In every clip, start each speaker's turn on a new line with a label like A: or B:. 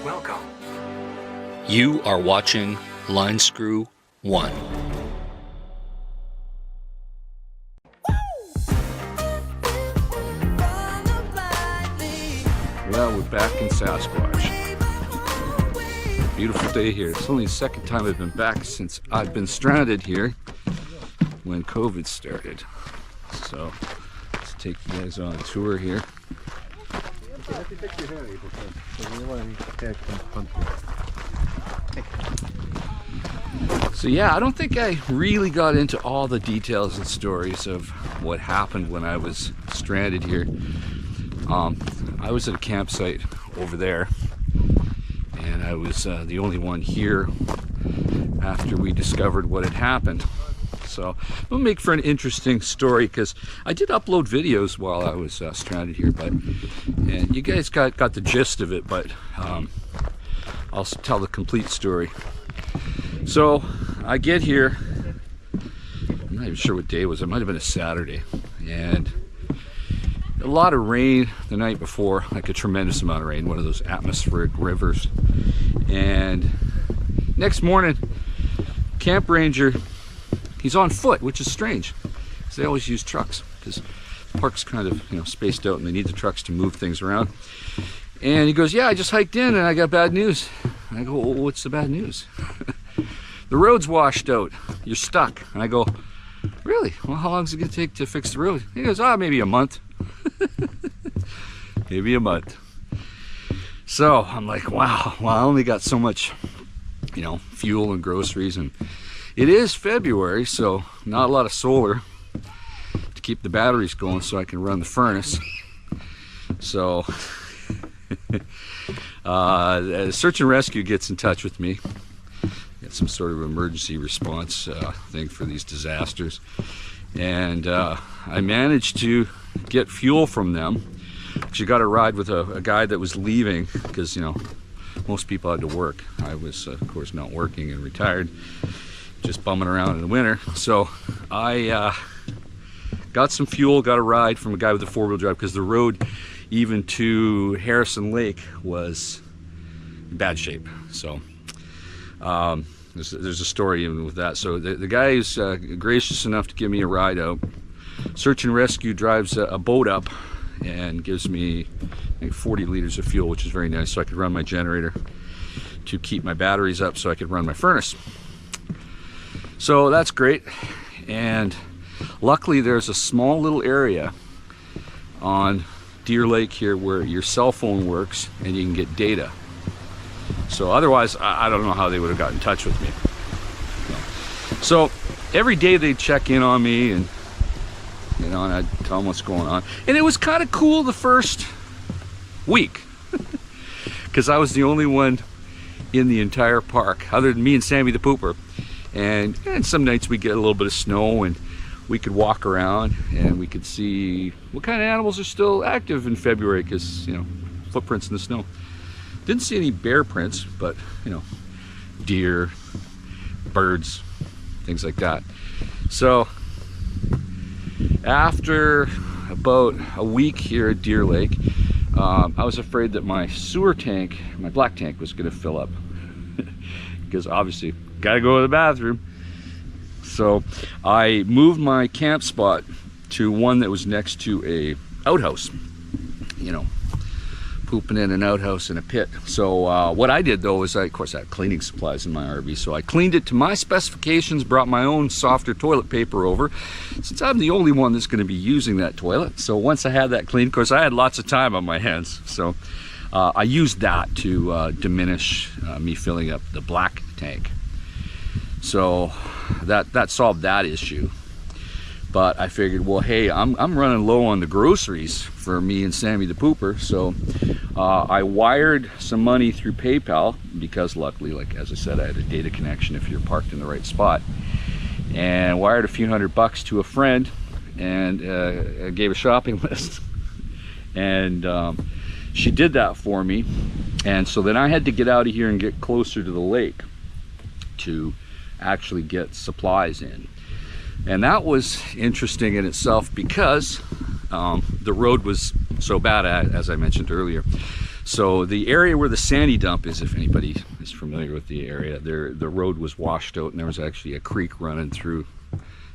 A: Welcome.
B: You are watching Line Screw 1.
C: Well, we're back in Sasquatch. Beautiful day here. It's only the second time I've been back since I've been stranded here when COVID started. So let's take you guys on a tour here. So yeah, I don't think I really got into all the details and stories of what happened when I was stranded here. I was at a campsite over there, and I was the only one here after we discovered what had happened. So it'll make for an interesting story, because I did upload videos while I was stranded here, and you guys got the gist of it, but I'll tell the complete story. So I get here, I'm not even sure what day it was, it might have been a Saturday, and a lot of rain the night before, like a tremendous amount of rain, one of those atmospheric rivers. And next morning, camp ranger, he's on foot, which is strange, because they always use trucks, because the park's kind of, spaced out, and they need the trucks to move things around. And he goes, "Yeah, I just hiked in and I got bad news." And I go, "Well, what's the bad news?" "The road's washed out. You're stuck." And I go, "Really? Well, how long is it going to take to fix the road?" He goes, "Maybe a month." Maybe a month. So I'm like, wow, well, I only got so much, fuel and groceries, and it is February, so not a lot of solar to keep the batteries going so I can run the furnace. So search and rescue gets in touch with me. Got some sort of emergency response thing for these disasters, and I managed to get fuel from them. She got a ride with a guy that was leaving, because most people had to work. I was of course not working and retired, just bumming around in the winter. So I got some fuel, got a ride from a guy with a four-wheel drive, because the road even to Harrison Lake was in bad shape. So there's a story even with that. So the guy is gracious enough to give me a ride out. Search and rescue drives a boat up and gives me, I think, 40 liters of fuel, which is very nice, so I could run my generator to keep my batteries up so I could run my furnace. So that's great. And luckily there's a small little area on Deer Lake here where your cell phone works and you can get data. So otherwise, I don't know how they would have got in touch with me. So every day they'd check in on me, and and I'd tell them what's going on. And it was kind of cool the first week, because I was the only one in the entire park, other than me and Sammy the Pooper. And some nights we get a little bit of snow, and we could walk around and we could see what kind of animals are still active in February, because footprints in the snow. Didn't see any bear prints, but deer, birds, things like that. So after about a week here at Deer Lake, I was afraid that my sewer tank, my black tank, was going to fill up, because obviously gotta go to the bathroom. So I moved my camp spot to one that was next to a outhouse, pooping in an outhouse in a pit. So what I did though is, of course I had cleaning supplies in my RV, so I cleaned it to my specifications, brought my own softer toilet paper over, since I'm the only one that's going to be using that toilet. So once I had that cleaned, of course I had lots of time on my hands, so I used that to diminish me filling up the black tank. So that solved that issue. But I figured, well, hey, I'm running low on the groceries for me and Sammy the Pooper, so I wired some money through PayPal, because luckily, like as I said, I had a data connection if you're parked in the right spot, and wired a few $100 to a friend, and gave a shopping list, and she did that for me. And so then I had to get out of here and get closer to the lake to actually get supplies in. And that was interesting in itself, because the road was so bad, as I mentioned earlier. So the area where the sandy dump is, if anybody is familiar with the area, there the road was washed out and there was actually a creek running through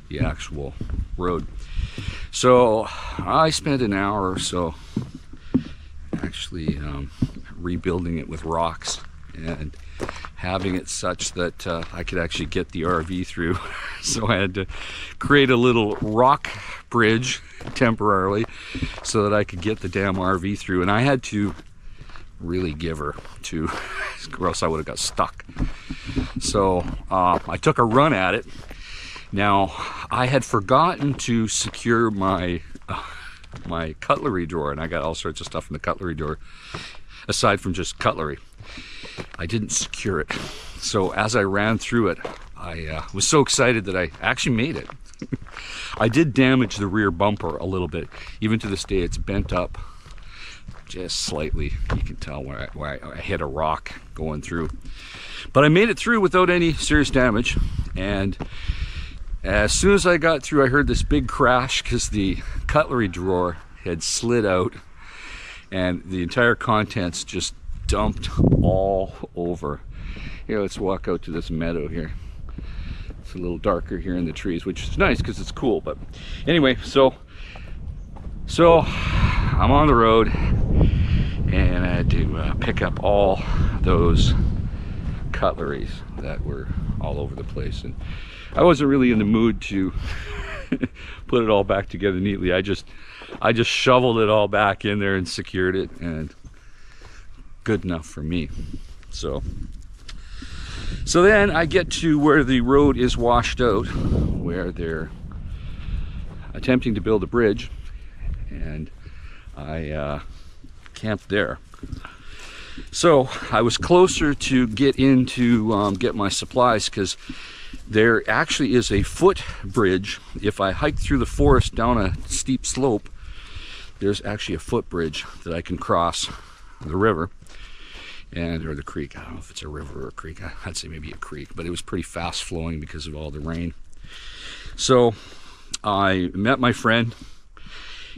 C: the actual road. So I spent an hour or so actually rebuilding it with rocks and having it such that I could actually get the RV through. So I had to create a little rock bridge temporarily so that I could get the damn RV through, and I had to really give her to, or else I would have got stuck. So I took a run at it. Now I had forgotten to secure my my cutlery drawer, and I got all sorts of stuff in the cutlery drawer aside from just cutlery. I didn't secure it. So as I ran through it, I was so excited that I actually made it. I did damage the rear bumper a little bit. Even to this day, it's bent up just slightly. You can tell where I hit a rock going through. But I made it through without any serious damage. And as soon as I got through, I heard this big crash because the cutlery drawer had slid out and the entire contents just dumped all over. Here, let's walk out to this meadow here. It's a little darker here in the trees, which is nice because it's cool. But anyway, so I'm on the road and I had to pick up all those cutleries that were all over the place, and I wasn't really in the mood to put it all back together neatly. I just shoveled it all back in there and secured it, and good enough for me. So then I get to where the road is washed out, where they're attempting to build a bridge, and I camped there. So I was closer to get into get my supplies, because there actually is a foot bridge. If I hike through the forest down a steep slope, there's actually a foot bridge that I can cross the river or the creek. I don't know if it's a river or a creek. I'd say maybe a creek, but it was pretty fast flowing because of all the rain. So I met my friend,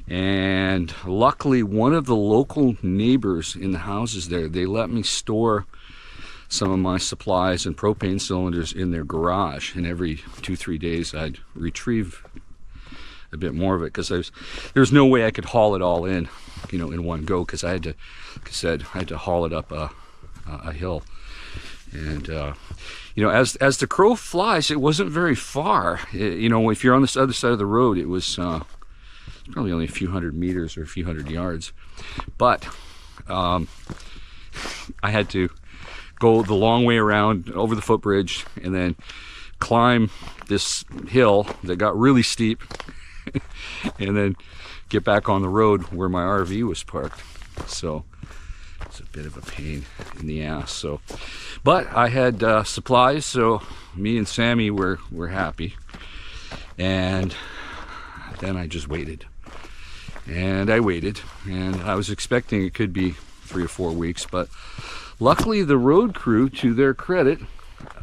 C: and luckily one of the local neighbors in the houses there, they let me store some of my supplies and propane cylinders in their garage, and every 2-3 days I'd retrieve a bit more of it, because there's no way I could haul it all in, in one go, because I had to, like I said, I had to haul it up a hill. And as the crow flies, it wasn't very far. If you're on this other side of the road, it was probably only a few hundred meters or a few hundred yards. But I had to go the long way around over the footbridge and then climb this hill that got really steep and then get back on the road where my RV was parked. So it's a bit of a pain in the ass. But I had supplies, so me and Sammy were happy. And then I just waited. And I waited, and I was expecting it could be 3 or 4 weeks, but luckily the road crew, to their credit,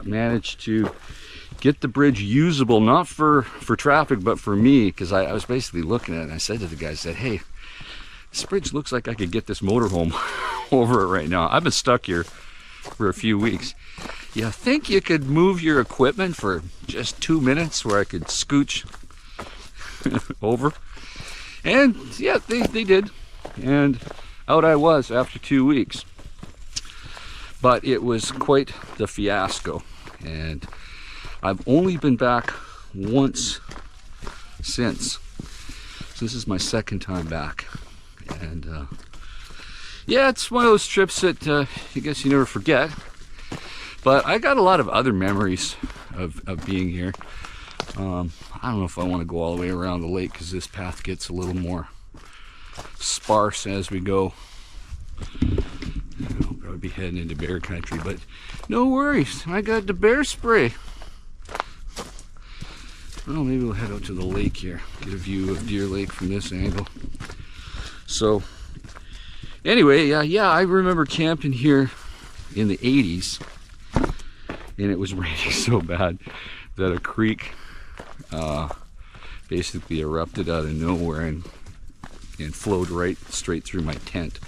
C: managed to get the bridge usable, not for traffic, but for me, because I was basically looking at it, and I said to the guys, hey, this bridge looks like I could get this motorhome over it right now. I've been stuck here for a few weeks. You think you could move your equipment for just 2 minutes where I could scooch over? And yeah, they did. And out I was after 2 weeks. But it was quite the fiasco. And I've only been back once since. So this is my second time back. And yeah, it's one of those trips that I guess you never forget. But I got a lot of other memories of being here. I don't know if I want to go all the way around the lake, because this path gets a little more sparse as we go. I'll probably be heading into bear country, but no worries, I got the bear spray. Well, maybe we'll head out to the lake here, get a view of Deer Lake from this angle. So anyway, yeah, I remember camping here in the 80s, and it was raining so bad that a creek basically erupted out of nowhere and and flowed right straight through my tent.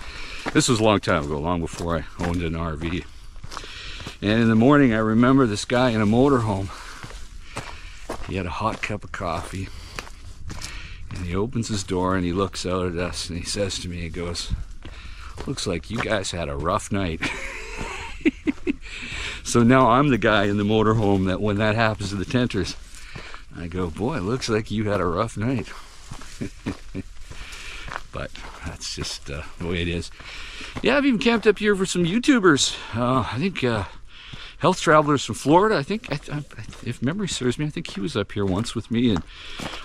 C: This was a long time ago, long before I owned an RV. And in the morning, I remember this guy in a motorhome. He had a hot cup of coffee, and he opens his door and he looks out at us and he says to me, he goes, "Looks like you guys had a rough night." So now I'm the guy in the motorhome that when that happens to the tenters, I go, "Boy, looks like you had a rough night." But that's just the way it is. Yeah, I've even camped up here for some YouTubers. I think Health Travelers from Florida. I think, if memory serves me, I think he was up here once with me. And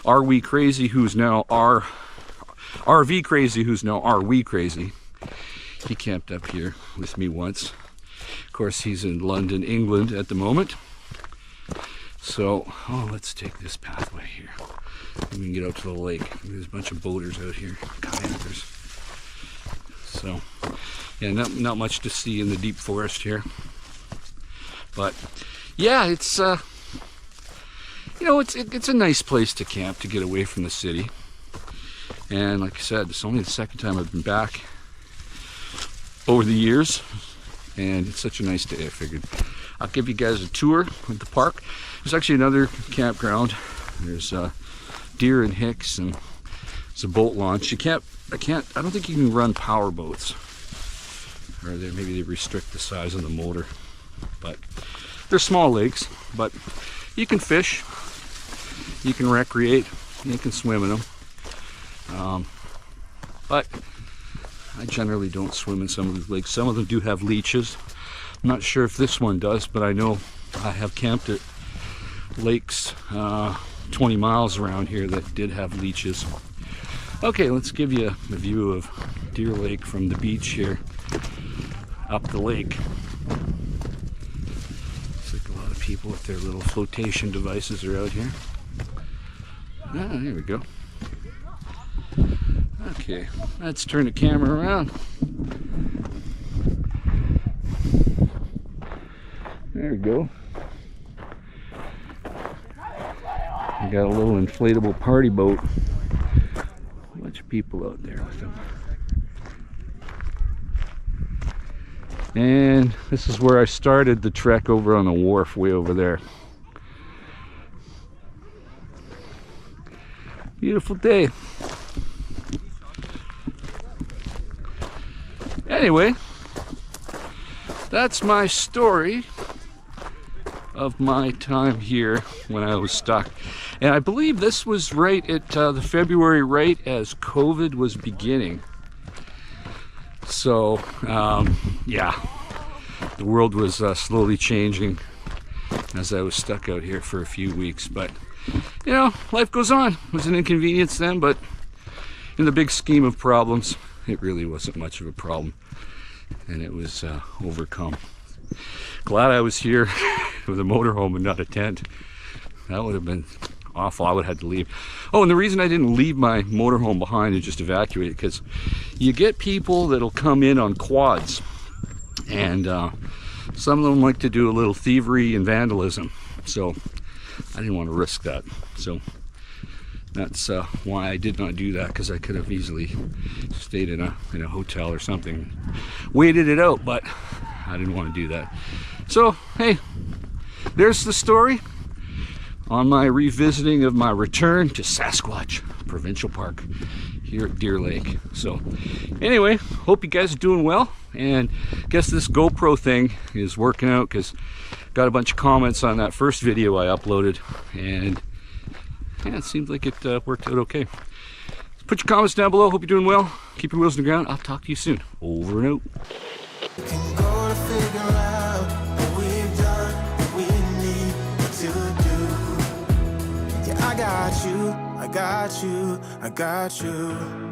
C: Are We Crazy, who's now RV Crazy, who's now Are We Crazy. He camped up here with me once. Of course, he's in London, England at the moment. So, let's take this pathway here. We can get out to the lake. There's a bunch of boaters out here, kayakers. So, yeah, not much to see in the deep forest here. But, yeah, it's it's a nice place to camp, to get away from the city. And like I said, it's only the second time I've been back over the years, and it's such a nice day. I figured I'll give you guys a tour of the park. There's actually another campground. There's Deer and Hicks, and it's a boat launch. I don't think you can run power boats, or maybe they restrict the size of the motor. But they're small lakes, but you can fish, you can recreate, you can swim in them. But I generally don't swim in some of these lakes. Some of them do have leeches. I'm not sure if this one does, but I know I have camped at lakes 20 miles around here that did have leeches. Okay, let's give you a view of Deer Lake from the beach here up the lake. Looks like a lot of people with their little flotation devices are out here. There we go. Okay, let's turn the camera around. There we go. We got a little inflatable party boat. A bunch of people out there with them. And this is where I started the trek, over on the wharf way over there. Beautiful day. Anyway, that's my story of my time here when I was stuck. And I believe this was right at the February, right as COVID was beginning. So, yeah, the world was slowly changing as I was stuck out here for a few weeks. But, you know, life goes on. It was an inconvenience then, but in the big scheme of problems, it really wasn't much of a problem. And it was overcome. Glad I was here with a motorhome and not a tent. That would have been awful. I would have had to leave. Oh, and the reason I didn't leave my motorhome behind and just evacuate it, because you get people that'll come in on quads, and some of them like to do a little thievery and vandalism. So I didn't want to risk that. So that's why I did not do that, because I could have easily stayed in a hotel or something, waited it out, but I didn't want to do that. So hey, there's the story on my revisiting of my return to Sasquatch Provincial Park here at Deer Lake. So anyway, hope you guys are doing well, and guess this GoPro thing is working out, because got a bunch of comments on that first video I uploaded, and yeah, it seems like it worked out okay. Put your comments down below. Hope you're doing well. Keep your wheels on the ground. I'll talk to you soon. Over and out.
A: I got you, I got you.